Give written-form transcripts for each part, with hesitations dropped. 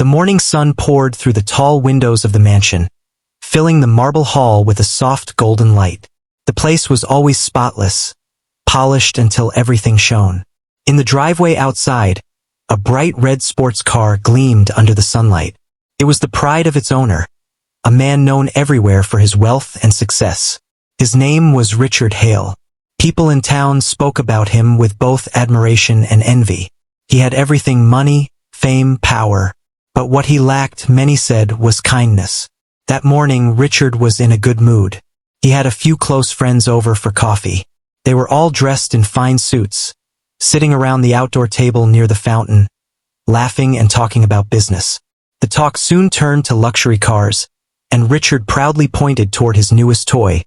morning sun poured through the tall windows of the mansion, filling the marble hall with a soft golden light. The place was always spotless, polished until everything shone. In the driveway outside, a bright red sports car gleamed under the sunlight. It was the pride of its owner, a man known everywhere for his wealth and success. His name was Richard Hale. People in town spoke about him with both admiration and envy. He had everything: money, fame, power. But what he lacked, many said, was kindness. That morning, Richard was in a good mood. He had a few close friends over for coffee. They were all dressed in fine suits, sitting around the outdoor table near the fountain, laughing and talking about business. The talk soon turned to luxury cars, and Richard proudly pointed toward his newest toy,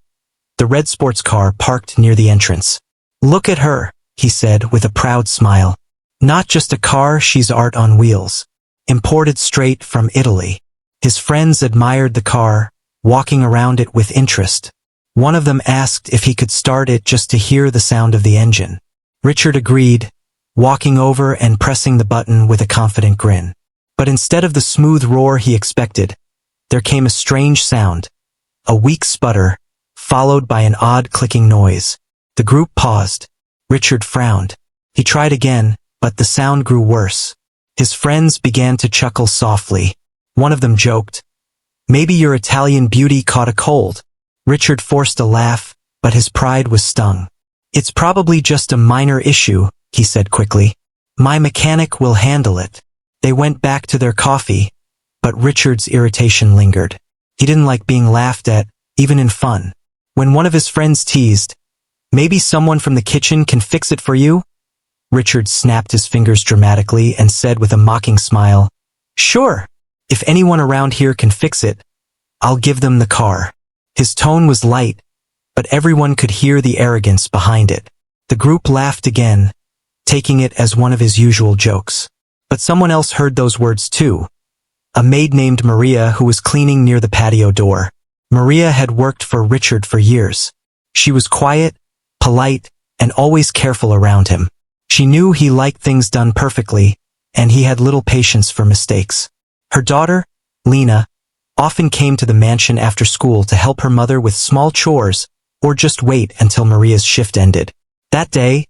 the red sports car parked near the entrance. "Look at her," he said with a proud smile. "Not just a car, she's art on wheels. Imported straight from Italy." His friends admired the car, walking around it with interest. One of them asked if he could start it just to hear the sound of the engine. Richard agreed, walking over and pressing the button with a confident grin. But instead of the smooth roar he expected, there came a strange sound, a weak sputter, followed by an odd clicking noise. The group paused. Richard frowned. He tried again, but the sound grew worse. His friends began to chuckle softly. One of them joked, "Maybe your Italian beauty caught a cold." Richard forced a laugh, but his pride was stung. "It's probably just a minor issue," he said quickly. "My mechanic will handle it." They went back to their coffee, but Richard's irritation lingered. He didn't like being laughed at, even in fun. When one of his friends teased, "Maybe someone from the kitchen can fix it for you?" Richard snapped his fingers dramatically and said with a mocking smile, "Sure, if anyone around here can fix it, I'll give them the car." His tone was light, but everyone could hear the arrogance behind it. The group laughed again, taking it as one of his usual jokes. But someone else heard those words too. A maid named Maria who was cleaning near the patio door. Maria had worked for Richard for years. She was quiet, polite, and always careful around him. She knew he liked things done perfectly, and he had little patience for mistakes. Her daughter, Lena, often came to the mansion after school to help her mother with small chores or just wait until Maria's shift ended. That day,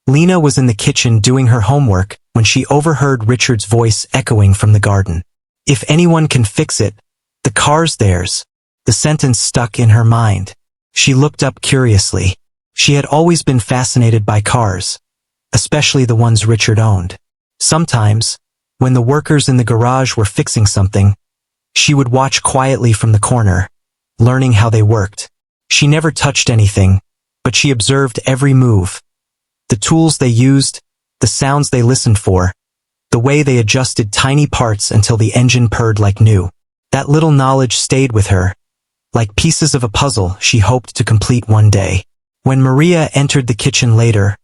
Lena was in the kitchen doing her homework when she overheard Richard's voice echoing from the garden. "If anyone can fix it, the car's theirs." The sentence stuck in her mind. She looked up curiously. She had always been fascinated by cars, especially the ones Richard owned. Sometimes, when the workers in the garage were fixing something, she would watch quietly from the corner, learning how they worked. She never touched anything, but she observed every move. The tools they used, the sounds they listened for, the way they adjusted tiny parts until the engine purred like new. That little knowledge stayed with her, like pieces of a puzzle she hoped to complete one day. When Maria entered the kitchen later,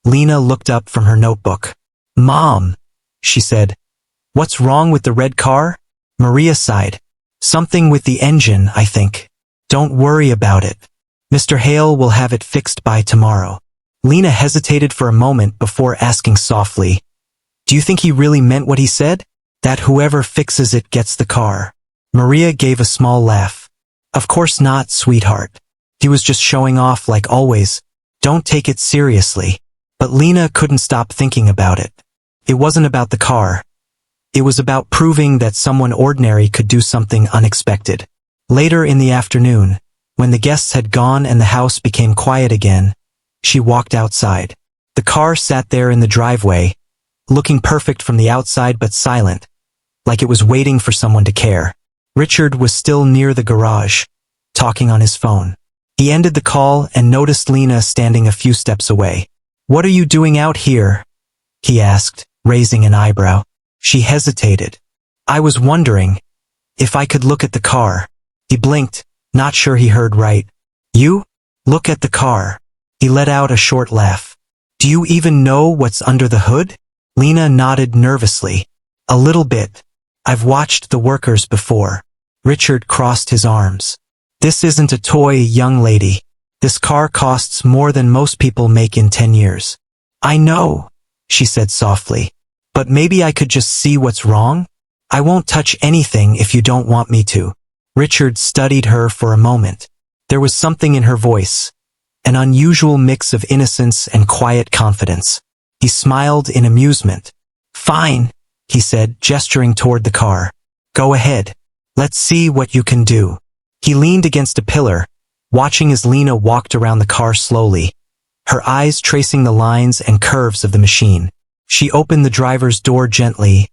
Lena looked up from her notebook. "Mom," she said, "what's wrong with the red car?" Maria sighed. "Something with the engine, I think." "Don't worry about it. Mr. Hale will have it fixed by tomorrow." Lena hesitated for a moment before asking softly, "Do you think he really meant what he said? That whoever fixes it gets the car?" Maria gave a small laugh. "Of course not, sweetheart. He was just showing off like always. Don't take it seriously." But Lena couldn't stop thinking about it. It wasn't about the car. It was about proving that someone ordinary could do something unexpected. Later in the afternoon, when the guests had gone and the house became quiet again, she walked outside. The car sat there in the driveway, looking perfect from the outside but silent, like it was waiting for someone to care. Richard was still near the garage, talking on his phone. He ended the call and noticed Lena standing a few steps away. "What are you doing out here?" he asked, raising an eyebrow. She hesitated. "I was wondering if I could look at the car." He blinked, not sure he heard right. "You? Look at the car." He let out a short laugh. "Do you even know what's under the hood?" Lena nodded nervously. "A little bit. I've watched the workers before." Richard crossed his arms. "This isn't a toy, young lady. This car costs more than most people make in 10 years. "I know," she said softly. "But maybe I could just see what's wrong?" I won't touch anything if you don't want me to. Richard studied her for a moment. There was something in her voice, an unusual mix of innocence and quiet confidence. He smiled in amusement. Fine, he said, gesturing toward the car. Go ahead. Let's see what you can do. He leaned against a pillar, watching as Lena walked around the car slowly, her eyes tracing the lines and curves of the machine. She opened the driver's door gently,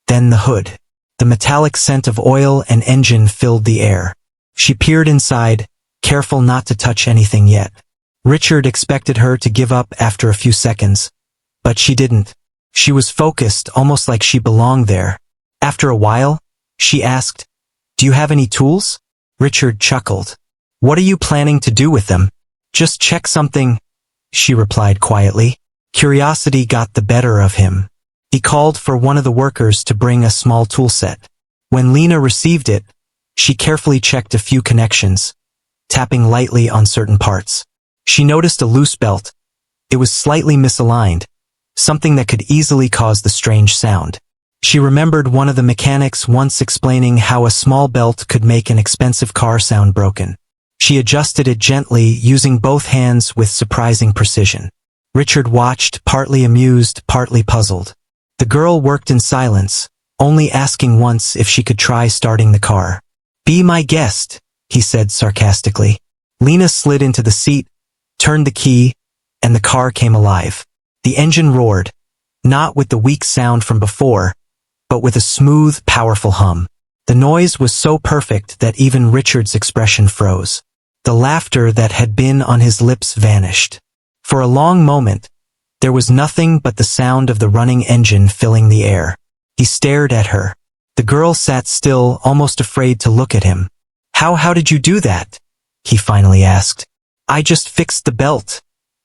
then the hood. The metallic scent of oil and engine filled the air. She peered inside, careful not to touch anything yet. Richard expected her to give up after a few seconds, but she didn't. She was focused, almost like she belonged there. After a while, she asked, "Do you have any tools?" Richard chuckled. "What are you planning to do with them?" "Just check something," she replied quietly. Curiosity got the better of him. He called for one of the workers to bring a small tool set. When Lena received it, she carefully checked a few connections, tapping lightly on certain parts. She noticed a loose belt. It was slightly misaligned, something that could easily cause the strange sound. She remembered one of the mechanics once explaining how a small belt could make an expensive car sound broken. She adjusted it gently, using both hands with surprising precision. Richard watched, partly amused, partly puzzled. The girl worked in silence, only asking once if she could try starting the car. "Be my guest," he said sarcastically. Lena slid into the seat, turned the key, and the car came alive. The engine roared, not with the weak sound from before, but with a smooth, powerful hum. The noise was so perfect that even Richard's expression froze. The laughter that had been on his lips vanished. For a long moment, there was nothing but the sound of the running engine filling the air. He stared at her. The girl sat still, almost afraid to look at him. How did you do that?" he finally asked. "I just fixed the belt,"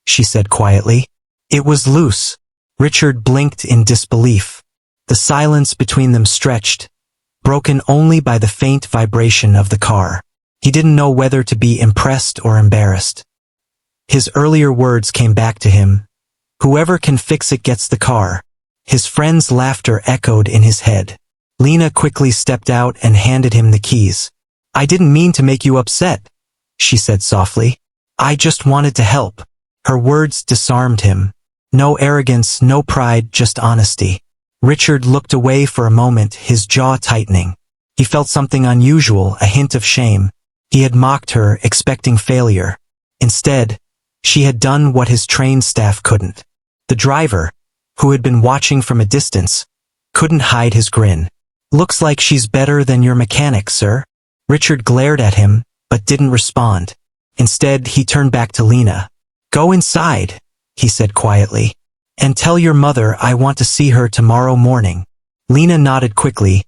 she said quietly. "It was loose." Richard blinked in disbelief. The silence between them stretched, broken only by the faint vibration of the car. He didn't know whether to be impressed or embarrassed. His earlier words came back to him. "Whoever can fix it gets the car." His friend's laughter echoed in his head. Lena quickly stepped out and handed him the keys. "I didn't mean to make you upset," she said softly. "I just wanted to help." Her words disarmed him. No arrogance, no pride, just honesty. Richard looked away for a moment, his jaw tightening. He felt something unusual, a hint of shame. He had mocked her, expecting failure. Instead, she had done what his trained staff couldn't. The driver, who had been watching from a distance, couldn't hide his grin. "Looks like she's better than your mechanic, sir." Richard glared at him, but didn't respond. Instead, he turned back to Lena. "Go inside," he said quietly, "and tell your mother I want to see her tomorrow morning." Lena nodded quickly,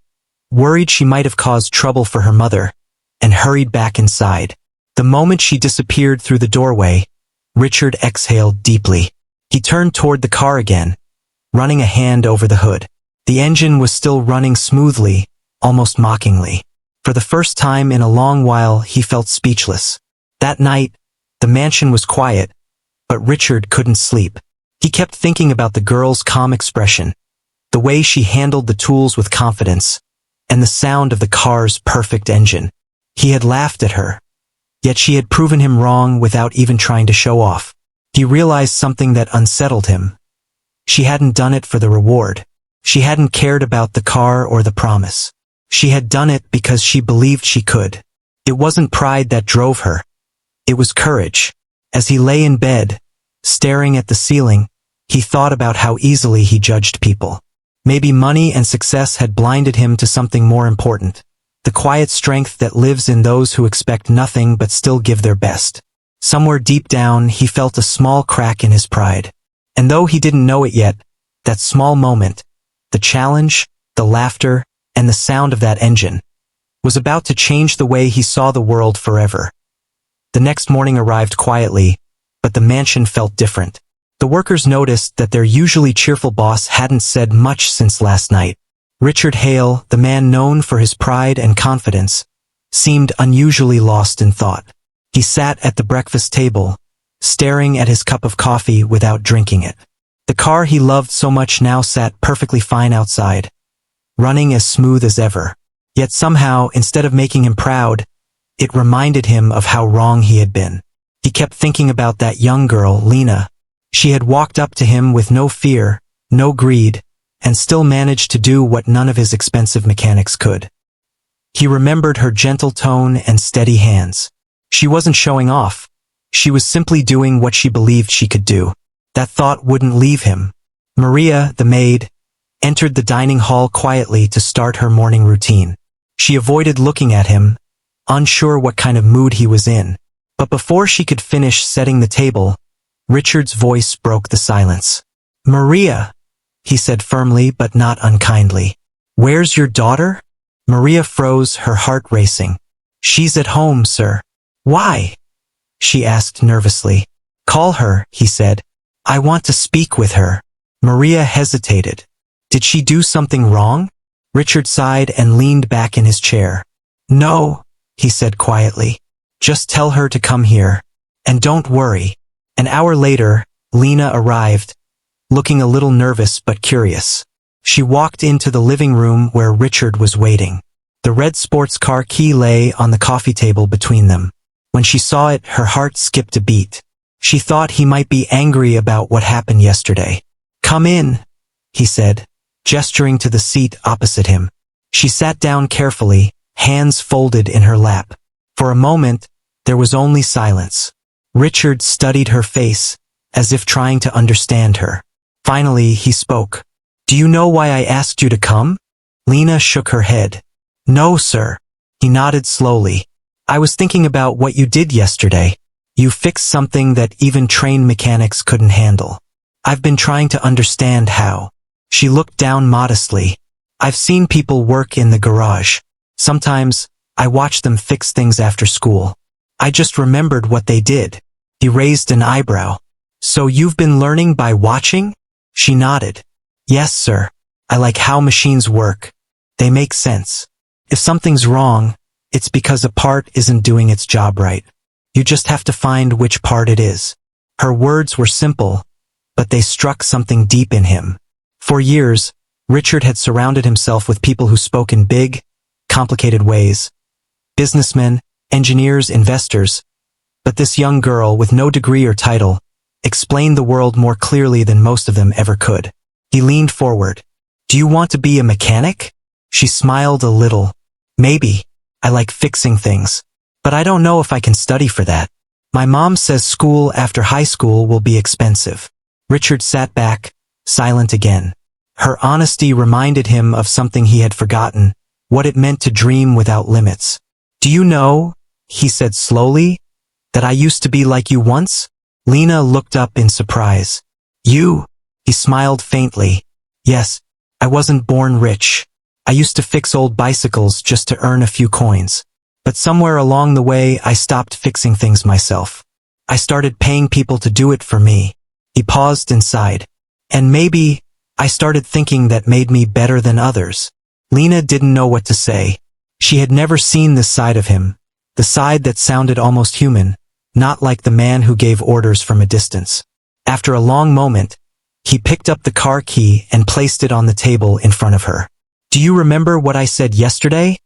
worried she might have caused trouble for her mother, and hurried back inside. The moment she disappeared through the doorway, Richard exhaled deeply. He turned toward the car again, running a hand over the hood. The engine was still running smoothly, almost mockingly. For the first time in a long while, he felt speechless. That night, the mansion was quiet, but Richard couldn't sleep. He kept thinking about the girl's calm expression, the way she handled the tools with confidence, and the sound of the car's perfect engine. He had laughed at her, yet she had proven him wrong without even trying to show off. He realized something that unsettled him. She hadn't done it for the reward. She hadn't cared about the car or the promise. She had done it because she believed she could. It wasn't pride that drove her. It was courage. As he lay in bed, staring at the ceiling, he thought about how easily he judged people. Maybe money and success had blinded him to something more important. The quiet strength that lives in those who expect nothing but still give their best. Somewhere deep down, he felt a small crack in his pride. And though he didn't know it yet, that small moment, the challenge, the laughter, and the sound of that engine, was about to change the way he saw the world forever. The next morning arrived quietly, but the mansion felt different. The workers noticed that their usually cheerful boss hadn't said much since last night. Richard Hale, the man known for his pride and confidence, seemed unusually lost in thought. He sat at the breakfast table, staring at his cup of coffee without drinking it. The car he loved so much now sat perfectly fine outside, running as smooth as ever. Yet somehow, instead of making him proud, it reminded him of how wrong he had been. He kept thinking about that young girl, Lena. She had walked up to him with no fear, no greed, and still managed to do what none of his expensive mechanics could. He remembered her gentle tone and steady hands. She wasn't showing off. She was simply doing what she believed she could do. That thought wouldn't leave him. Maria, the maid, entered the dining hall quietly to start her morning routine. She avoided looking at him, unsure what kind of mood he was in. But before she could finish setting the table, Richard's voice broke the silence. "Maria," he said firmly but not unkindly. "Where's your daughter?" Maria froze, her heart racing. "She's at home, sir." "Why?" she asked nervously. "Call her," he said. "I want to speak with her." Maria hesitated. Did she do something wrong? Richard sighed and leaned back in his chair. "No," he said quietly. "Just tell her to come here. And don't worry." An hour later, Lena arrived, looking a little nervous but curious. She walked into the living room where Richard was waiting. The red sports car key lay on the coffee table between them. When she saw it, her heart skipped a beat. She thought he might be angry about what happened yesterday. "Come in," he said, gesturing to the seat opposite him. She sat down carefully, hands folded in her lap. For a moment, there was only silence. Richard studied her face, as if trying to understand her. Finally, he spoke. "Do you know why I asked you to come?" Lena shook her head. "No, sir." He nodded slowly. "I was thinking about what you did yesterday. You fixed something that even trained mechanics couldn't handle. I've been trying to understand how." She looked down modestly. "I've seen people work in the garage. Sometimes, I watch them fix things after school. I just remembered what they did." He raised an eyebrow. "So you've been learning by watching?" She nodded. "Yes, sir. I like how machines work. They make sense. If something's wrong, it's because a part isn't doing its job right. You just have to find which part it is." Her words were simple, but they struck something deep in him. For years, Richard had surrounded himself with people who spoke in big, complicated ways. Businessmen, engineers, investors. But this young girl, with no degree or title, explained the world more clearly than most of them ever could. He leaned forward. "Do you want to be a mechanic?" She smiled a little. "Maybe. I like fixing things. But I don't know if I can study for that. My mom says school after high school will be expensive." Richard sat back, silent again. Her honesty reminded him of something he had forgotten, what it meant to dream without limits. "Do you know," he said slowly, "that I used to be like you once?" Lena looked up in surprise. "You?" He smiled faintly. "Yes, I wasn't born rich. I used to fix old bicycles just to earn a few coins. But somewhere along the way I stopped fixing things myself. I started paying people to do it for me." He paused and sighed. "And maybe I started thinking that made me better than others." Lena didn't know what to say. She had never seen this side of him, the side that sounded almost human, not like the man who gave orders from a distance. After a long moment, he picked up the car key and placed it on the table in front of her. "Do you remember what I said yesterday?"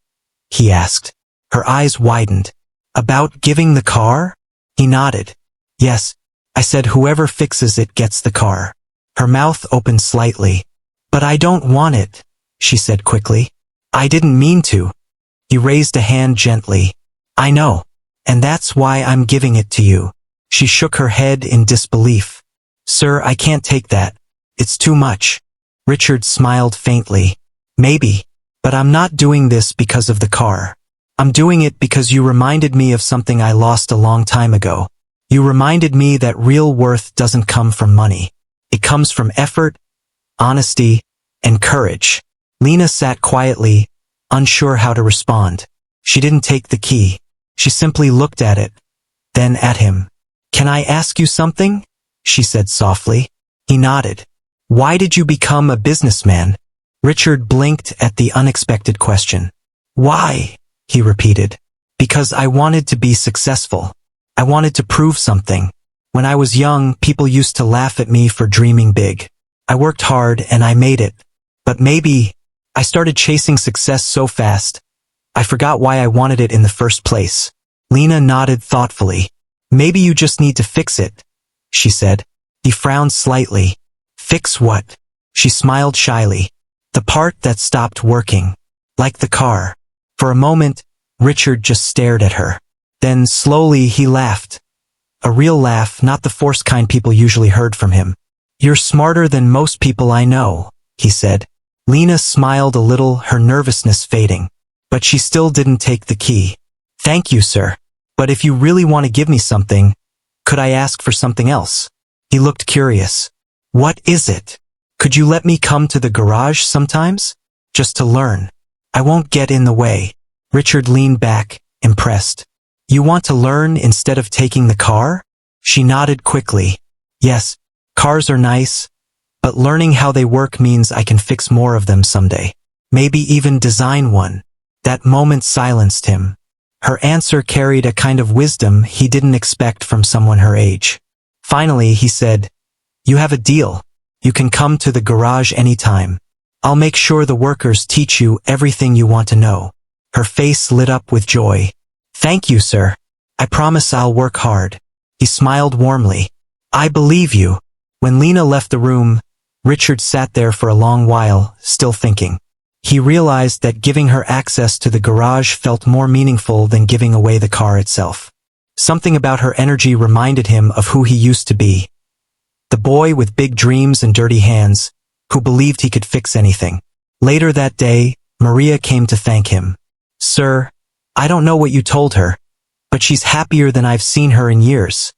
he asked. Her eyes widened. "About giving the car?" He nodded. "Yes, I said whoever fixes it gets the car." Her mouth opened slightly. "But I don't want it," she said quickly. "I didn't mean to." He raised a hand gently. "I know. And that's why I'm giving it to you." She shook her head in disbelief. "Sir, I can't take that. It's too much." Richard smiled faintly. "Maybe. But I'm not doing this because of the car. I'm doing it because you reminded me of something I lost a long time ago. You reminded me that real worth doesn't come from money. It comes from effort, honesty, and courage." Lena sat quietly, unsure how to respond. She didn't take the key. She simply looked at it, then at him. "Can I ask you something?" she said softly. He nodded. "Why did you become a businessman?" Richard blinked at the unexpected question. "Why?" he repeated. "Because I wanted to be successful. I wanted to prove something. When I was young, people used to laugh at me for dreaming big. I worked hard and I made it. But maybe I started chasing success so fast, I forgot why I wanted it in the first place. Lena nodded thoughtfully. Maybe you just need to fix it, she said. He frowned slightly. Fix what? She smiled shyly. The part that stopped working. Like the car. For a moment, Richard just stared at her. Then slowly he laughed. A real laugh, not the forced kind people usually heard from him. You're smarter than most people I know, he said. Lena smiled a little, her nervousness fading. But she still didn't take the key. Thank you, sir. But if you really want to give me something, could I ask for something else? He looked curious. What is it? Could you let me come to the garage sometimes? Just to learn. I won't get in the way. Richard leaned back, impressed. You want to learn instead of taking the car? She nodded quickly. Yes, cars are nice, but learning how they work means I can fix more of them someday. Maybe even design one. That moment silenced him. Her answer carried a kind of wisdom he didn't expect from someone her age. Finally, he said, You have a deal. You can come to the garage anytime. I'll make sure the workers teach you everything you want to know. Her face lit up with joy. Thank you, sir. I promise I'll work hard. He smiled warmly. I believe you. When Lena left the room, Richard sat there for a long while, still thinking. He realized that giving her access to the garage felt more meaningful than giving away the car itself. Something about her energy reminded him of who he used to be. The boy with big dreams and dirty hands, who believed he could fix anything. Later that day, Maria came to thank him. Sir, I don't know what you told her, but she's happier than I've seen her in years,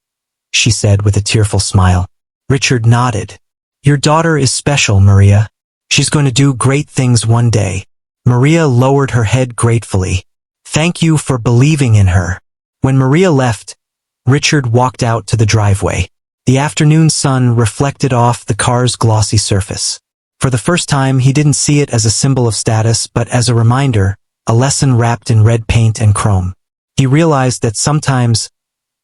she said with a tearful smile. Richard nodded. Your daughter is special, Maria. She's going to do great things one day. Maria lowered her head gratefully. Thank you for believing in her. When Maria left, Richard walked out to the driveway. The afternoon sun reflected off the car's glossy surface. For the first time, he didn't see it as a symbol of status, but as a reminder, a lesson wrapped in red paint and chrome. He realized that sometimes,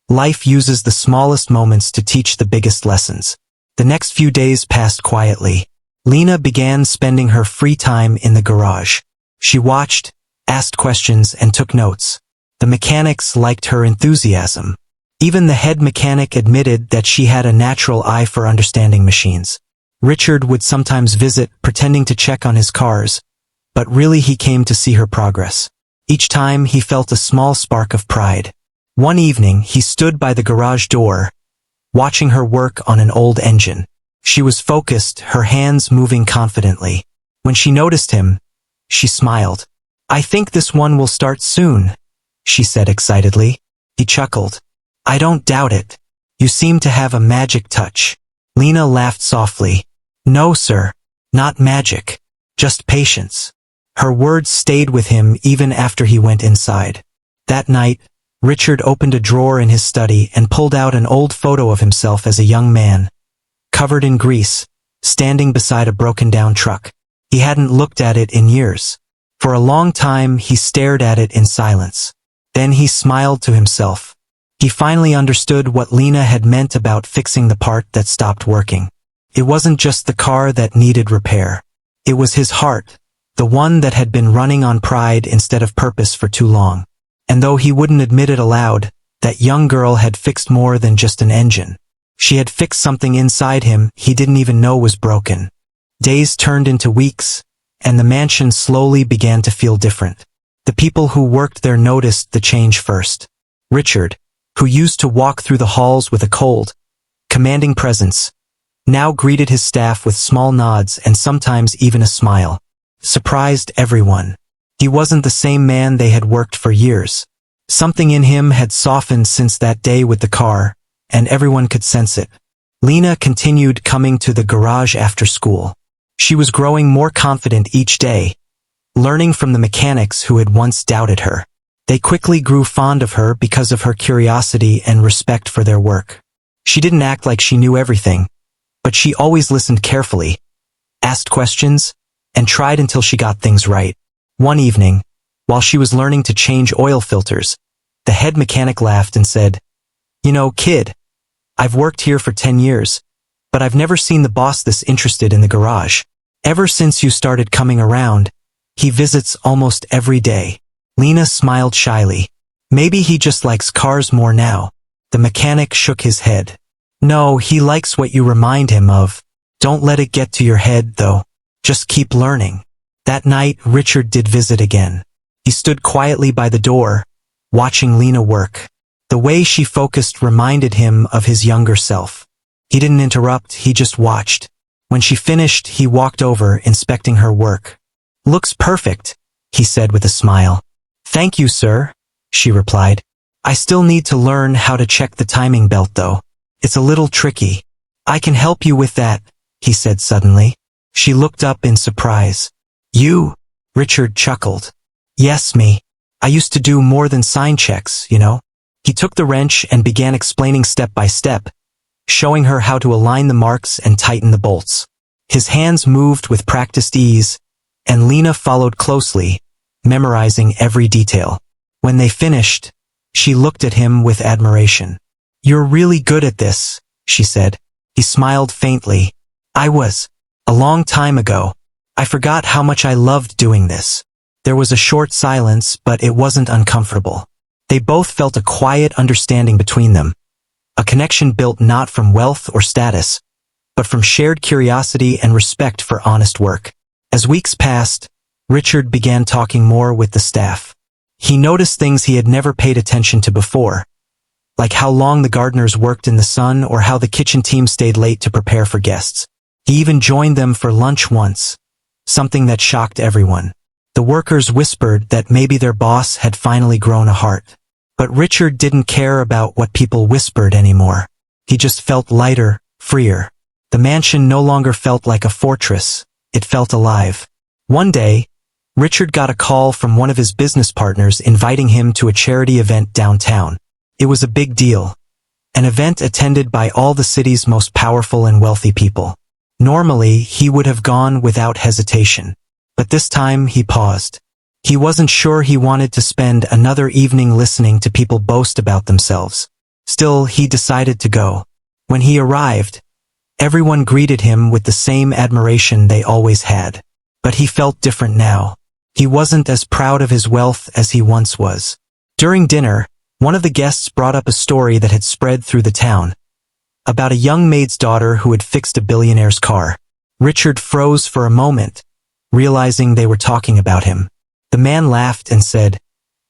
life uses the smallest moments to teach the biggest lessons. The next few days passed quietly. Lena began spending her free time in the garage. She watched, asked questions, and took notes. The mechanics liked her enthusiasm. Even the head mechanic admitted that she had a natural eye for understanding machines. Richard would sometimes visit, pretending to check on his cars, but really he came to see her progress. Each time he felt a small spark of pride. One evening he stood by the garage door, watching her work on an old engine. She was focused, her hands moving confidently. When she noticed him, she smiled. I think this one will start soon, she said excitedly. He chuckled. I don't doubt it. You seem to have a magic touch. Lena laughed softly. No, sir. Not magic. Just patience. Her words stayed with him even after he went inside. That night, Richard opened a drawer in his study and pulled out an old photo of himself as a young man, covered in grease, standing beside a broken-down truck. He hadn't looked at it in years. For a long time, he stared at it in silence. Then he smiled to himself. He finally understood what Lena had meant about fixing the part that stopped working. It wasn't just the car that needed repair. It was his heart, the one that had been running on pride instead of purpose for too long. And though he wouldn't admit it aloud, that young girl had fixed more than just an engine. She had fixed something inside him he didn't even know was broken. Days turned into weeks, and the mansion slowly began to feel different. The people who worked there noticed the change first. Richard, who used to walk through the halls with a cold, commanding presence, now greeted his staff with small nods and sometimes even a smile. Surprised everyone. He wasn't the same man they had worked for years. Something in him had softened since that day with the car, and everyone could sense it. Lena continued coming to the garage after school. She was growing more confident each day, learning from the mechanics who had once doubted her. They quickly grew fond of her because of her curiosity and respect for their work. She didn't act like she knew everything, but she always listened carefully, asked questions, and tried until she got things right. One evening, while she was learning to change oil filters, the head mechanic laughed and said, You know, kid, I've worked here for 10 years, but I've never seen the boss this interested in the garage. Ever since you started coming around, He visits almost every day. Lena smiled shyly. Maybe he just likes cars more now. The mechanic shook his head. No, he likes what you remind him of. Don't let it get to your head, though. Just keep learning. That night, Richard did visit again. He stood quietly by the door, watching Lena work. The way she focused reminded him of his younger self. He didn't interrupt, he just watched. When she finished, he walked over, inspecting her work. Looks perfect, he said with a smile. Thank you, sir, she replied. I still need to learn how to check the timing belt, though. It's a little tricky. I can help you with that, he said suddenly. She looked up in surprise. You? Richard chuckled. Yes, me. I used to do more than sign checks, you know. He took the wrench and began explaining step by step, showing her how to align the marks and tighten the bolts. His hands moved with practiced ease, and Lena followed closely, memorizing every detail. When they finished, she looked at him with admiration. You're really good at this, she said. He smiled faintly. I was. A long time ago. I forgot how much I loved doing this. There was a short silence, but it wasn't uncomfortable. They both felt a quiet understanding between them. A connection built not from wealth or status, but from shared curiosity and respect for honest work. As weeks passed, Richard began talking more with the staff. He noticed things he had never paid attention to before, like how long the gardeners worked in the sun or how the kitchen team stayed late to prepare for guests. He even joined them for lunch once, something that shocked everyone. The workers whispered that maybe their boss had finally grown a heart. But Richard didn't care about what people whispered anymore. He just felt lighter, freer. The mansion no longer felt like a fortress. It felt alive. One day, Richard got a call from one of his business partners inviting him to a charity event downtown. It was a big deal. An event attended by all the city's most powerful and wealthy people. Normally, he would have gone without hesitation. But this time, he paused. He wasn't sure he wanted to spend another evening listening to people boast about themselves. Still, he decided to go. When he arrived, everyone greeted him with the same admiration they always had. But he felt different now. He wasn't as proud of his wealth as he once was. During dinner, one of the guests brought up a story that had spread through the town, about a young maid's daughter who had fixed a billionaire's car. Richard froze for a moment, realizing they were talking about him. The man laughed and said,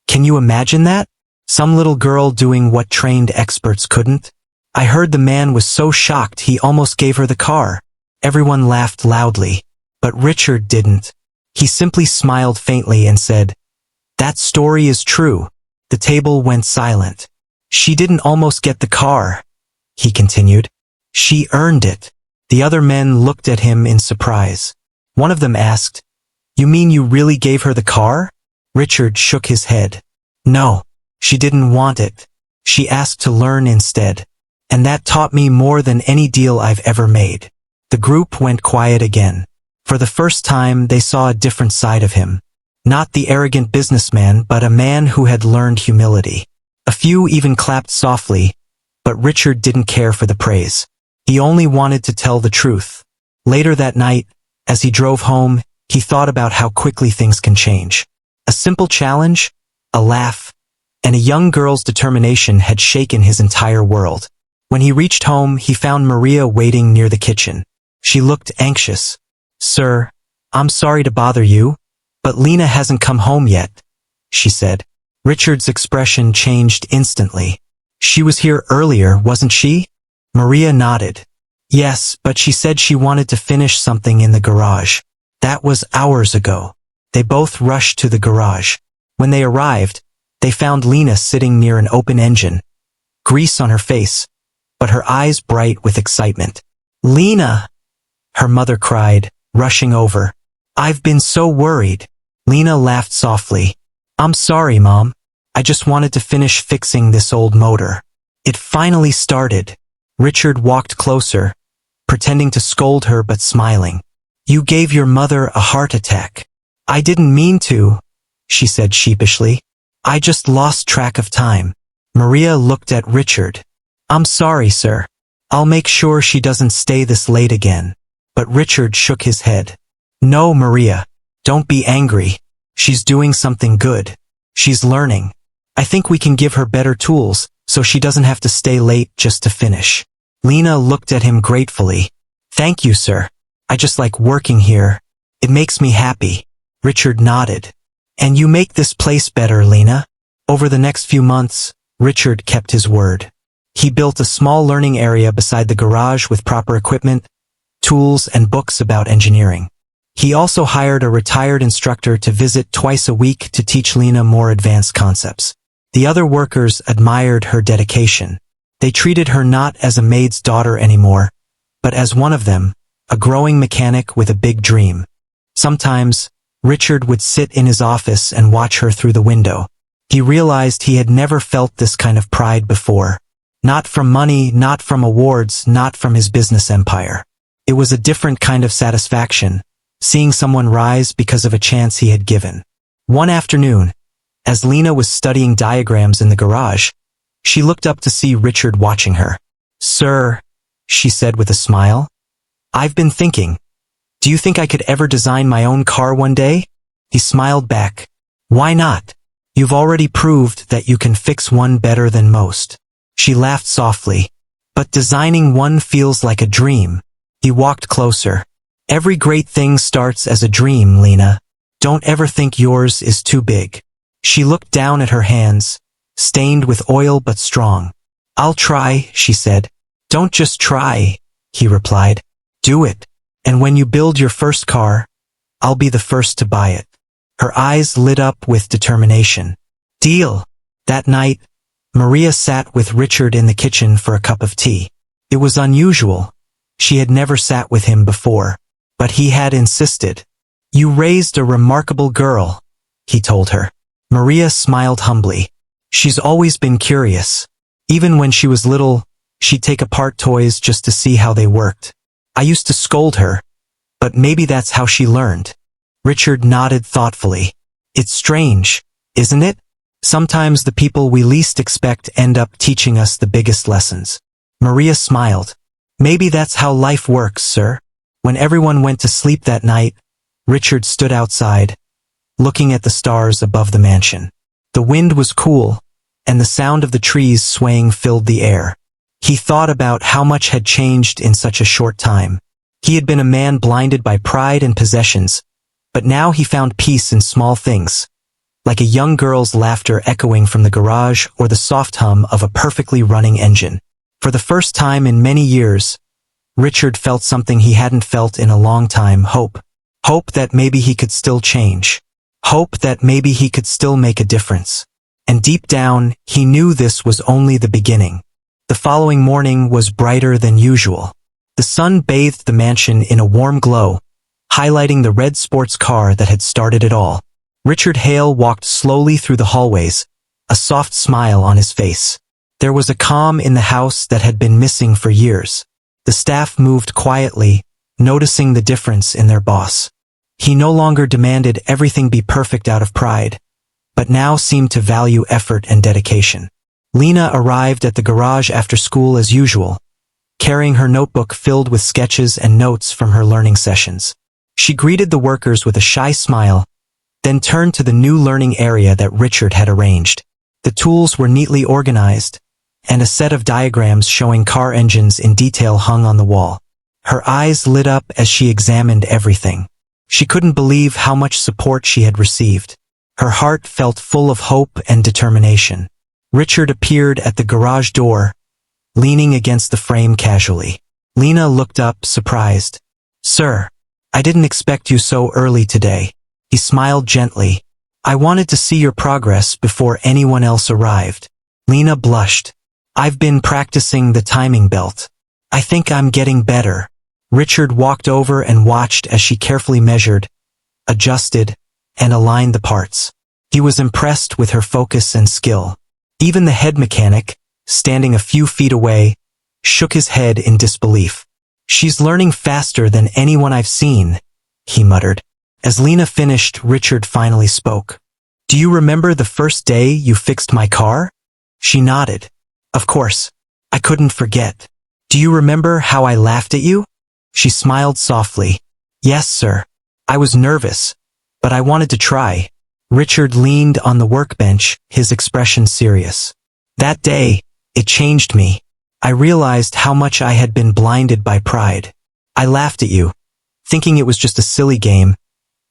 "Can you imagine that? Some little girl doing what trained experts couldn't?" I heard the man was so shocked he almost gave her the car. Everyone laughed loudly, but Richard didn't. He simply smiled faintly and said, "That story is true." The table went silent. "She didn't almost get the car," he continued. "She earned it." The other men looked at him in surprise. One of them asked, "You mean you really gave her the car?" Richard shook his head. "No, she didn't want it. She asked to learn instead. And that taught me more than any deal I've ever made." The group went quiet again. For the first time, they saw a different side of him. Not the arrogant businessman, but a man who had learned humility. A few even clapped softly, but Richard didn't care for the praise. He only wanted to tell the truth. Later that night, as he drove home, he thought about how quickly things can change. A simple challenge, a laugh, and a young girl's determination had shaken his entire world. When he reached home, he found Maria waiting near the kitchen. She looked anxious. "Sir, I'm sorry to bother you, but Lena hasn't come home yet," she said. Richard's expression changed instantly. "She was here earlier, wasn't she?" Maria nodded. "Yes, but she said she wanted to finish something in the garage. That was hours ago." They both rushed to the garage. When they arrived, they found Lena sitting near an open engine, grease on her face, but her eyes bright with excitement. "Lena!" her mother cried, rushing over. "I've been so worried." Lena laughed softly. "I'm sorry, Mom. I just wanted to finish fixing this old motor." It finally started. Richard walked closer, pretending to scold her but smiling. "You gave your mother a heart attack." "I didn't mean to," she said sheepishly. "I just lost track of time." Maria looked at Richard. "I'm sorry, sir. I'll make sure she doesn't stay this late again." But Richard shook his head. "No, Maria. Don't be angry. She's doing something good. She's learning. I think we can give her better tools, so she doesn't have to stay late just to finish. Lena looked at him gratefully. Thank you, sir. I just like working here. It makes me happy. Richard nodded. And you make this place better, Lena. Over the next few months, Richard kept his word. He built a small learning area beside the garage with proper equipment, tools, and books about engineering. He also hired a retired instructor to visit twice a week to teach Lena more advanced concepts. The other workers admired her dedication. They treated her not as a maid's daughter anymore, but as one of them, a growing mechanic with a big dream. Sometimes, Richard would sit in his office and watch her through the window. He realized he had never felt this kind of pride before. Not from money, not from awards, not from his business empire. It was a different kind of satisfaction, seeing someone rise because of a chance he had given. One afternoon, as Lena was studying diagrams in the garage, she looked up to see Richard watching her. Sir, she said with a smile, I've been thinking. Do you think I could ever design my own car one day? He smiled back. Why not? You've already proved that you can fix one better than most. She laughed softly. But designing one feels like a dream. He walked closer. Every great thing starts as a dream, Lena. Don't ever think yours is too big. She looked down at her hands, stained with oil but strong. I'll try, she said. Don't just try, he replied. Do it. And when you build your first car, I'll be the first to buy it. Her eyes lit up with determination. Deal. That night, Maria sat with Richard in the kitchen for a cup of tea. It was unusual. She had never sat with him before, but he had insisted. You raised a remarkable girl, he told her. Maria smiled humbly. She's always been curious. Even when she was little, she'd take apart toys just to see how they worked. I used to scold her, but maybe that's how she learned. Richard nodded thoughtfully. It's strange, isn't it? Sometimes the people we least expect end up teaching us the biggest lessons. Maria smiled. Maybe that's how life works, sir. When everyone went to sleep that night, Richard stood outside, looking at the stars above the mansion. The wind was cool, and the sound of the trees swaying filled the air. He thought about how much had changed in such a short time. He had been a man blinded by pride and possessions, but now he found peace in small things, like a young girl's laughter echoing from the garage or the soft hum of a perfectly running engine. For the first time in many years, Richard felt something he hadn't felt in a long time, hope. Hope that maybe he could still change. Hope that maybe he could still make a difference. And deep down, he knew this was only the beginning. The following morning was brighter than usual. The sun bathed the mansion in a warm glow, highlighting the red sports car that had started it all. Richard Hale walked slowly through the hallways, a soft smile on his face. There was a calm in the house that had been missing for years. The staff moved quietly, noticing the difference in their boss. He no longer demanded everything be perfect out of pride, but now seemed to value effort and dedication. Lena arrived at the garage after school as usual, carrying her notebook filled with sketches and notes from her learning sessions. She greeted the workers with a shy smile, then turned to the new learning area that Richard had arranged. The tools were neatly organized, and a set of diagrams showing car engines in detail hung on the wall. Her eyes lit up as she examined everything. She couldn't believe how much support she had received. Her heart felt full of hope and determination. Richard appeared at the garage door, leaning against the frame casually. Lena looked up, surprised. Sir, I didn't expect you so early today. He smiled gently. I wanted to see your progress before anyone else arrived. Lena blushed. I've been practicing the timing belt. I think I'm getting better. Richard walked over and watched as she carefully measured, adjusted, and aligned the parts. He was impressed with her focus and skill. Even the head mechanic, standing a few feet away, shook his head in disbelief. She's learning faster than anyone I've seen, he muttered. As Lena finished, Richard finally spoke. Do you remember the first day you fixed my car? She nodded. Of course. I couldn't forget. Do you remember how I laughed at you? She smiled softly. Yes, sir. I was nervous, But I wanted to try. Richard leaned on the workbench, his expression serious. That day, it changed me. I realized how much I had been blinded by pride. I laughed at you, thinking it was just a silly game,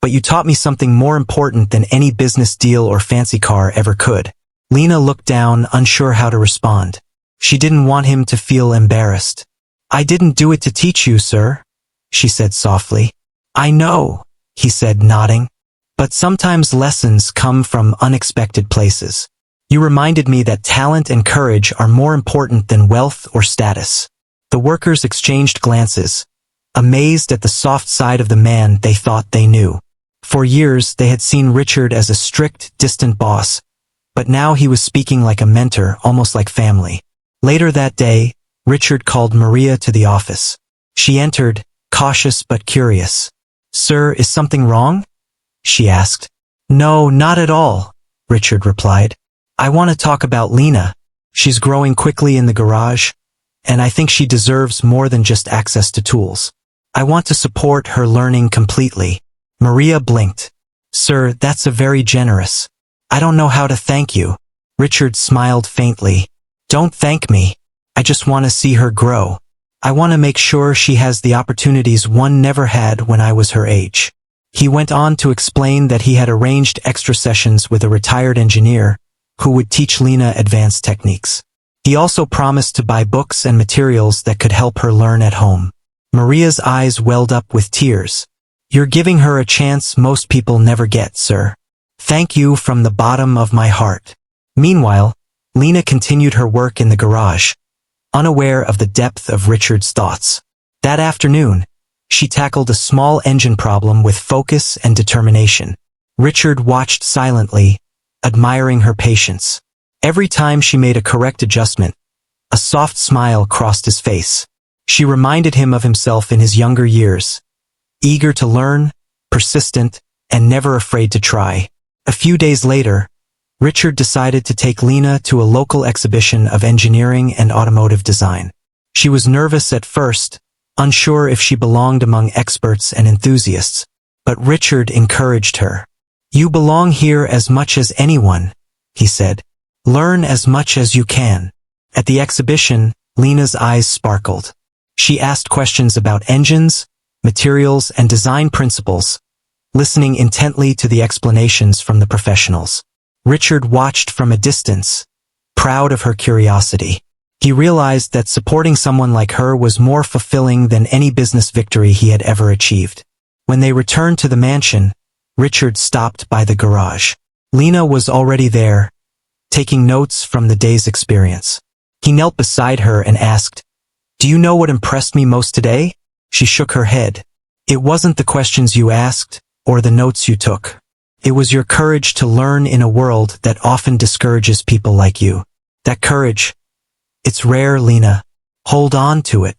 but you taught me something more important than any business deal or fancy car ever could. Lena looked down, unsure how to respond. She didn't want him to feel embarrassed. I didn't do it to teach you, sir, she said softly. I know, he said, nodding. But sometimes lessons come from unexpected places. You reminded me that talent and courage are more important than wealth or status. The workers exchanged glances, amazed at the soft side of the man they thought they knew. For years, they had seen Richard as a strict, distant boss, but now he was speaking like a mentor, almost like family. Later that day, Richard called Maria to the office. She entered, cautious but curious. Sir, is something wrong? She asked. No, not at all, Richard replied. I want to talk about Lena. She's growing quickly in the garage, and I think she deserves more than just access to tools. I want to support her learning completely. Maria blinked. Sir, that's very generous. I don't know how to thank you. Richard smiled faintly. Don't thank me. I just want to see her grow. I want to make sure she has the opportunities one never had when I was her age. He went on to explain that he had arranged extra sessions with a retired engineer who would teach Lena advanced techniques. He also promised to buy books and materials that could help her learn at home. Maria's eyes welled up with tears. You're giving her a chance most people never get, sir. Thank you from the bottom of my heart. Meanwhile, Lena continued her work in the garage, unaware of the depth of Richard's thoughts. That afternoon, she tackled a small engine problem with focus and determination. Richard watched silently, admiring her patience. Every time she made a correct adjustment, a soft smile crossed his face. She reminded him of himself in his younger years, eager to learn, persistent, and never afraid to try. A few days later, Richard decided to take Lena to a local exhibition of engineering and automotive design. She was nervous at first, unsure if she belonged among experts and enthusiasts, but Richard encouraged her. You belong here as much as anyone, he said. Learn as much as you can. At the exhibition, Lena's eyes sparkled. She asked questions about engines, materials, and design principles, listening intently to the explanations from the professionals. Richard watched from a distance, proud of her curiosity. He realized that supporting someone like her was more fulfilling than any business victory he had ever achieved. When they returned to the mansion, Richard stopped by the garage. Lena was already there, taking notes from the day's experience. He knelt beside her and asked, Do you know what impressed me most today? She shook her head. It wasn't the questions you asked, or the notes you took. It was your courage to learn in a world that often discourages people like you. That courage, it's rare, Lena. Hold on to it.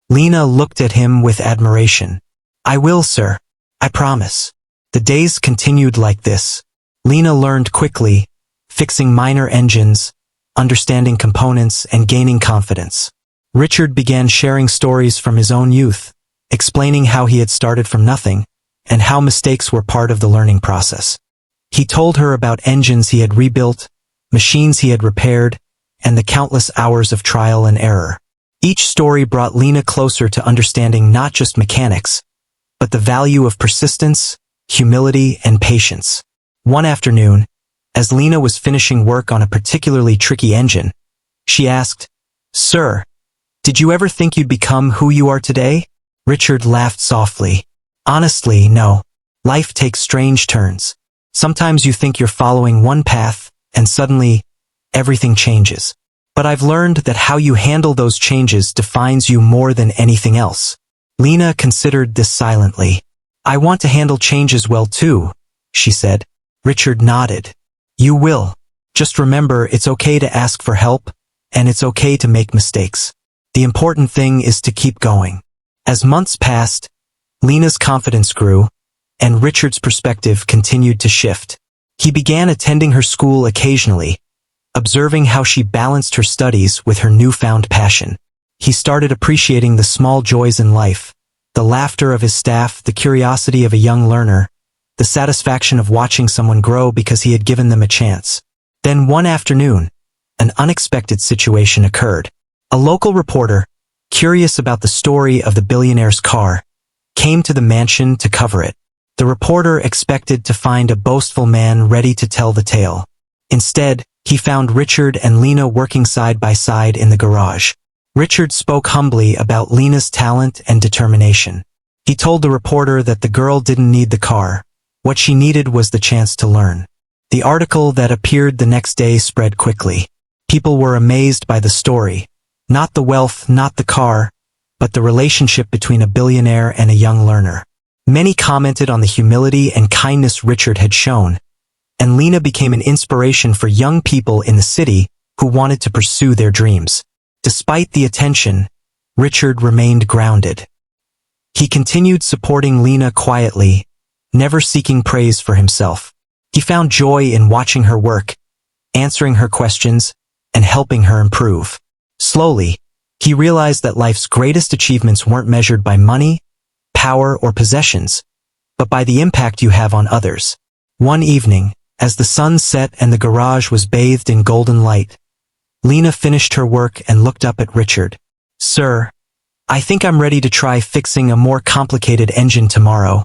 Lena looked at him with admiration. I will, sir. I promise. The days continued like this. Lena learned quickly, fixing minor engines, understanding components, and gaining confidence. Richard began sharing stories from his own youth, explaining how he had started from nothing, and how mistakes were part of the learning process. He told her about engines he had rebuilt, machines he had repaired, and the countless hours of trial and error. Each story brought Lena closer to understanding not just mechanics, but the value of persistence, humility, and patience. One afternoon, as Lena was finishing work on a particularly tricky engine, she asked, Sir, did you ever think you'd become who you are today? Richard laughed softly. Honestly, no. Life takes strange turns. Sometimes you think you're following one path, and suddenly, everything changes. But I've learned that how you handle those changes defines you more than anything else. Lena considered this silently. I want to handle changes well too, she said. Richard nodded. You will. Just remember, it's okay to ask for help, and it's okay to make mistakes. The important thing is to keep going. As months passed, Lena's confidence grew, and Richard's perspective continued to shift. He began attending her school occasionally, observing how she balanced her studies with her newfound passion. He started appreciating the small joys in life, the laughter of his staff, the curiosity of a young learner, the satisfaction of watching someone grow because he had given them a chance. Then one afternoon, an unexpected situation occurred. A local reporter, curious about the story of the billionaire's car, came to the mansion to cover it. The reporter expected to find a boastful man ready to tell the tale. Instead, he found Richard and Lena working side by side in the garage. Richard spoke humbly about Lena's talent and determination. He told the reporter that the girl didn't need the car. What she needed was the chance to learn. The article that appeared the next day spread quickly. People were amazed by the story. Not the wealth, not the car, but the relationship between a billionaire and a young learner. Many commented on the humility and kindness Richard had shown, and Lena became an inspiration for young people in the city who wanted to pursue their dreams. Despite the attention, Richard remained grounded. He continued supporting Lena quietly, never seeking praise for himself. He found joy in watching her work, answering her questions, and helping her improve. Slowly, he realized that life's greatest achievements weren't measured by money, power, or possessions, but by the impact you have on others. One evening, as the sun set and the garage was bathed in golden light, Lena finished her work and looked up at Richard. "Sir, I think I'm ready to try fixing a more complicated engine tomorrow,"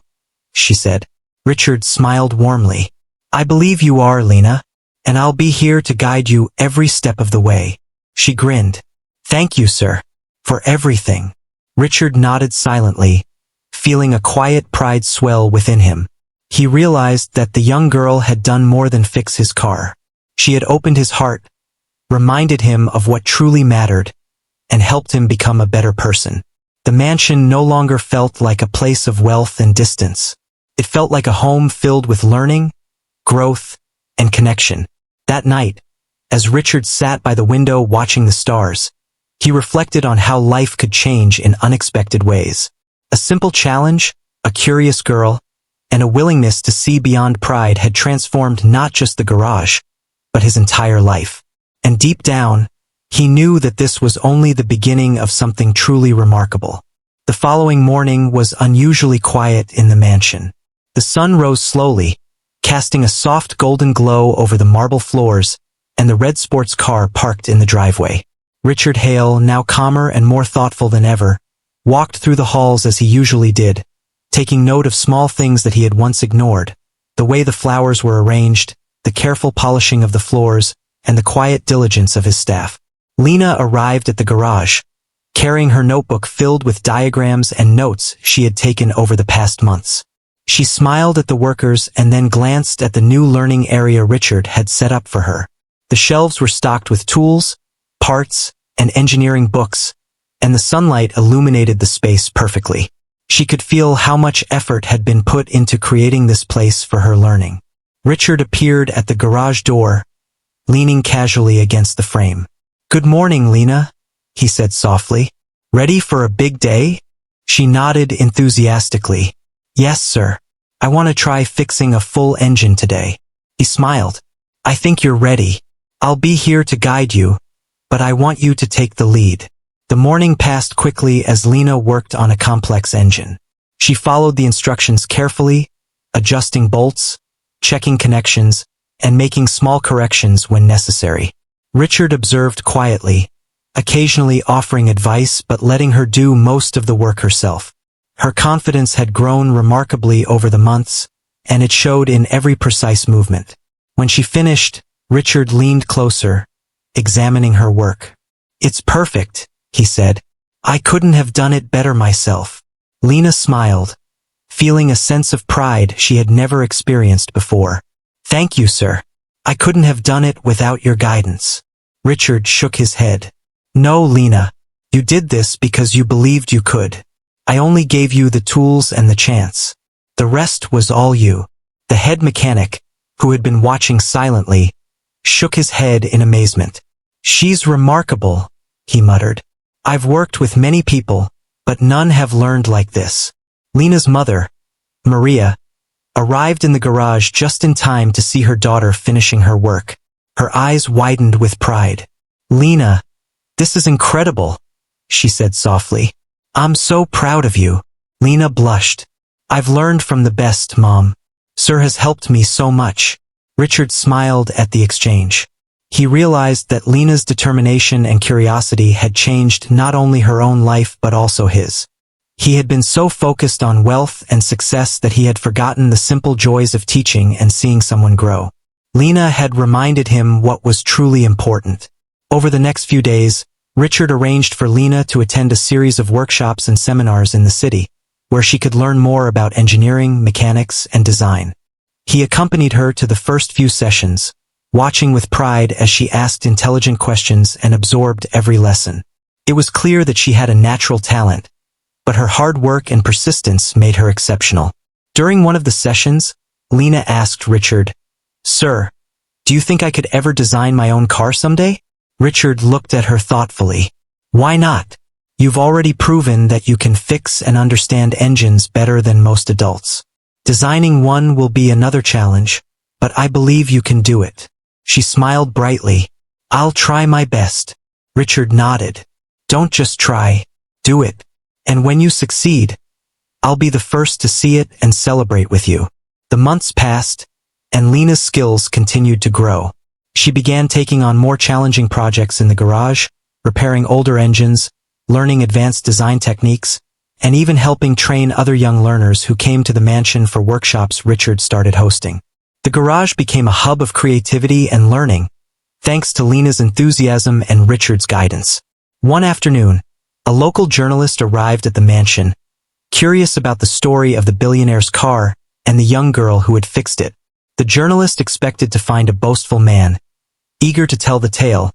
she said. Richard smiled warmly. "I believe you are, Lena, and I'll be here to guide you every step of the way." She grinned. "Thank you, sir, for everything." Richard nodded silently, feeling a quiet pride swell within him. He realized that the young girl had done more than fix his car. She had opened his heart, reminded him of what truly mattered, and helped him become a better person. The mansion no longer felt like a place of wealth and distance. It felt like a home filled with learning, growth, and connection. That night, as Richard sat by the window watching the stars, he reflected on how life could change in unexpected ways. A simple challenge, a curious girl, and a willingness to see beyond pride had transformed not just the garage, but his entire life. And deep down, he knew that this was only the beginning of something truly remarkable. The following morning was unusually quiet in the mansion. The sun rose slowly, casting a soft golden glow over the marble floors and the red sports car parked in the driveway. Richard Hale, now calmer and more thoughtful than ever, walked through the halls as he usually did, taking note of small things that he had once ignored, the way the flowers were arranged, the careful polishing of the floors, and the quiet diligence of his staff. Lena arrived at the garage, carrying her notebook filled with diagrams and notes she had taken over the past months. She smiled at the workers and then glanced at the new learning area Richard had set up for her. The shelves were stocked with tools, parts, and engineering books, and the sunlight illuminated the space perfectly. She could feel how much effort had been put into creating this place for her learning. Richard appeared at the garage door, leaning casually against the frame. "Good morning, Lena," he said softly. "Ready for a big day?" She nodded enthusiastically. "Yes, sir. I want to try fixing a full engine today." He smiled. "I think you're ready. I'll be here to guide you, but I want you to take the lead." The morning passed quickly as Lena worked on a complex engine. She followed the instructions carefully, adjusting bolts, checking connections, and making small corrections when necessary. Richard observed quietly, occasionally offering advice but letting her do most of the work herself. Her confidence had grown remarkably over the months, and it showed in every precise movement. When she finished, Richard leaned closer, examining her work. "It's perfect," he said. "I couldn't have done it better myself." Lena smiled, feeling a sense of pride she had never experienced before. "Thank you, sir. I couldn't have done it without your guidance." Richard shook his head. "No, Lena. You did this because you believed you could. I only gave you the tools and the chance. The rest was all you." The head mechanic, who had been watching silently, shook his head in amazement. "She's remarkable," he muttered. "I've worked with many people, but none have learned like this." Lena's mother, Maria, arrived in the garage just in time to see her daughter finishing her work. Her eyes widened with pride. "Lena, this is incredible," she said softly. "I'm so proud of you." Lena blushed. "I've learned from the best, Mom. Sir has helped me so much. Richard smiled at the exchange. He realized that Lena's determination and curiosity had changed not only her own life but also his. He had been so focused on wealth and success that he had forgotten the simple joys of teaching and seeing someone grow. Lena had reminded him what was truly important. Over the next few days, Richard arranged for Lena to attend a series of workshops and seminars in the city, where she could learn more about engineering, mechanics, and design. He accompanied her to the first few sessions, watching with pride as she asked intelligent questions and absorbed every lesson. It was clear that she had a natural talent, but her hard work and persistence made her exceptional. During one of the sessions, Lena asked Richard, "Sir, do you think I could ever design my own car someday?" Richard looked at her thoughtfully. "Why not? You've already proven that you can fix and understand engines better than most adults. Designing one will be another challenge, but I believe you can do it." She smiled brightly. "I'll try my best." Richard nodded. "Don't just try, do it. And when you succeed, I'll be the first to see it and celebrate with you." The months passed, and Lena's skills continued to grow. She began taking on more challenging projects in the garage, repairing older engines, learning advanced design techniques, and even helping train other young learners who came to the mansion for workshops Richard started hosting. The garage became a hub of creativity and learning, thanks to Lena's enthusiasm and Richard's guidance. One afternoon, a local journalist arrived at the mansion, curious about the story of the billionaire's car and the young girl who had fixed it. The journalist expected to find a boastful man, eager to tell the tale,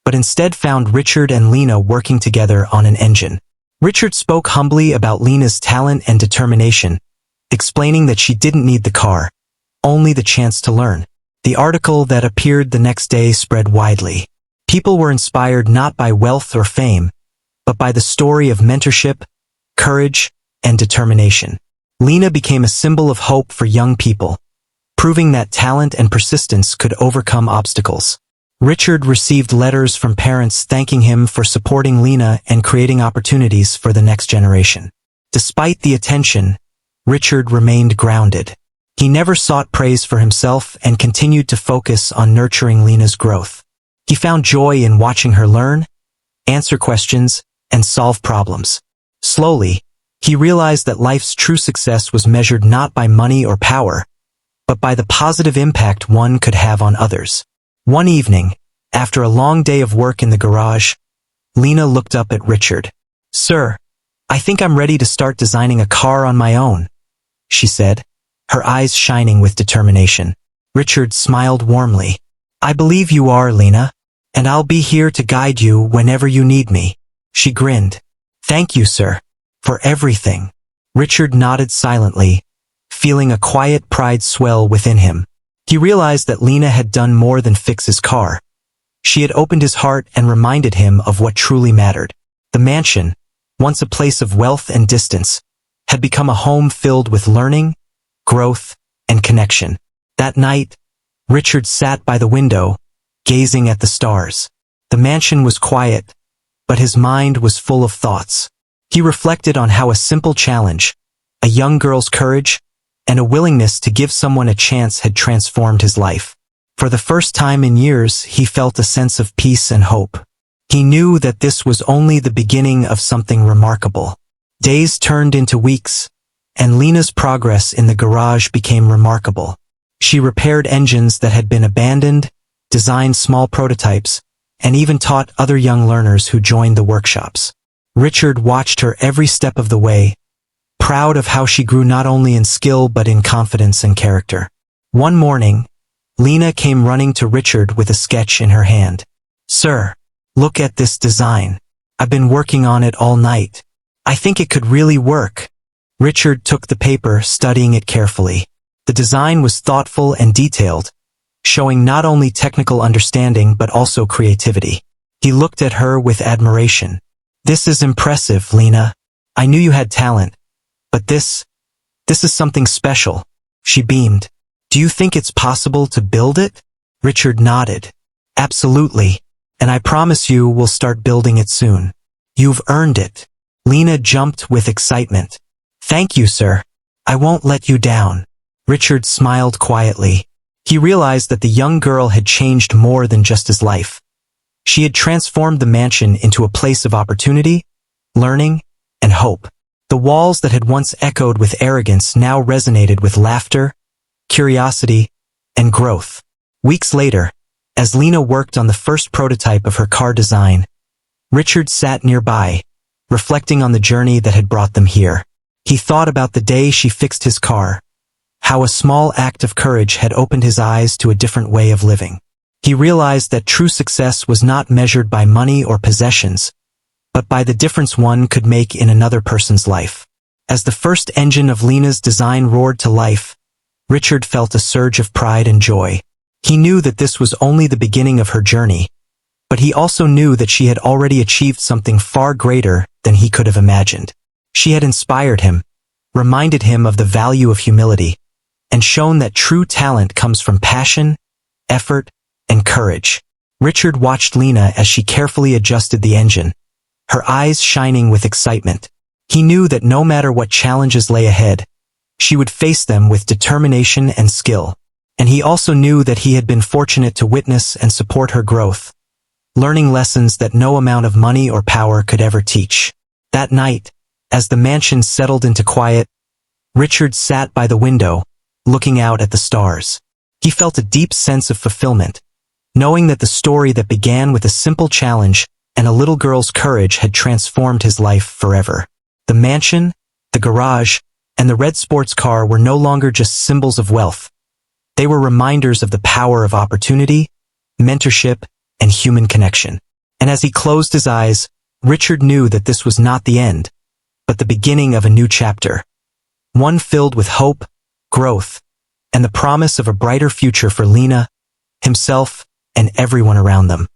but instead found Richard and Lena working together on an engine. Richard spoke humbly about Lena's talent and determination, explaining that she didn't need the car, only the chance to learn. The article that appeared the next day spread widely. People were inspired not by wealth or fame, but by the story of mentorship, courage, and determination. Lena became a symbol of hope for young people, proving that talent and persistence could overcome obstacles. Richard received letters from parents thanking him for supporting Lena and creating opportunities for the next generation. Despite the attention, Richard remained grounded. He never sought praise for himself and continued to focus on nurturing Lena's growth. He found joy in watching her learn, answer questions, and solve problems. Slowly, he realized that life's true success was measured not by money or power, but by the positive impact one could have on others. One evening, after a long day of work in the garage, Lena looked up at Richard. "Sir, I think I'm ready to start designing a car on my own," she said, her eyes shining with determination. Richard smiled warmly. "I believe you are, Lena, and I'll be here to guide you whenever you need me." She grinned. "Thank you, sir, for everything." Richard nodded silently, feeling a quiet pride swell within him. He realized that Lena had done more than fix his car. She had opened his heart and reminded him of what truly mattered. The mansion, once a place of wealth and distance, had become a home filled with learning, growth, and connection. That night, Richard sat by the window, gazing at the stars. The mansion was quiet, but his mind was full of thoughts. He reflected on how a simple challenge, a young girl's courage, and a willingness to give someone a chance had transformed his life. For the first time in years, he felt a sense of peace and hope. He knew that this was only the beginning of something remarkable. Days turned into weeks, and Lena's progress in the garage became remarkable. She repaired engines that had been abandoned, designed small prototypes, and even taught other young learners who joined the workshops. Richard watched her every step of the way, proud of how she grew not only in skill but in confidence and character. One morning, Lena came running to Richard with a sketch in her hand. "Sir, look at this design. I've been working on it all night. I think it could really work." Richard took the paper, studying it carefully. The design was thoughtful and detailed, showing not only technical understanding but also creativity. He looked at her with admiration. "This is impressive, Lena. I knew you had talent, but this is something special." She beamed. "Do you think it's possible to build it?" Richard nodded. "Absolutely, and I promise you we'll start building it soon. You've earned it." Lena jumped with excitement. "Thank you, sir. I won't let you down." Richard smiled quietly. He realized that the young girl had changed more than just his life. She had transformed the mansion into a place of opportunity, learning, and hope. The walls that had once echoed with arrogance now resonated with laughter, curiosity, and growth. Weeks later, as Lena worked on the first prototype of her car design, Richard sat nearby, reflecting on the journey that had brought them here. He thought about the day she fixed his car, how a small act of courage had opened his eyes to a different way of living. He realized that true success was not measured by money or possessions, but by the difference one could make in another person's life. As the first engine of Lena's design roared to life, Richard felt a surge of pride and joy. He knew that this was only the beginning of her journey, but he also knew that she had already achieved something far greater than he could have imagined. She had inspired him, reminded him of the value of humility, and shown that true talent comes from passion, effort, and courage. Richard watched Lena as she carefully adjusted the engine, her eyes shining with excitement. He knew that no matter what challenges lay ahead, she would face them with determination and skill. And he also knew that he had been fortunate to witness and support her growth, learning lessons that no amount of money or power could ever teach. That night, as the mansion settled into quiet, Richard sat by the window, looking out at the stars. He felt a deep sense of fulfillment, knowing that the story that began with a simple challenge and a little girl's courage had transformed his life forever. The mansion, the garage, and the red sports car were no longer just symbols of wealth. They were reminders of the power of opportunity, mentorship, and human connection. And as he closed his eyes, Richard knew that this was not the end, but the beginning of a new chapter. One filled with hope, growth, and the promise of a brighter future for Lena, himself, and everyone around them.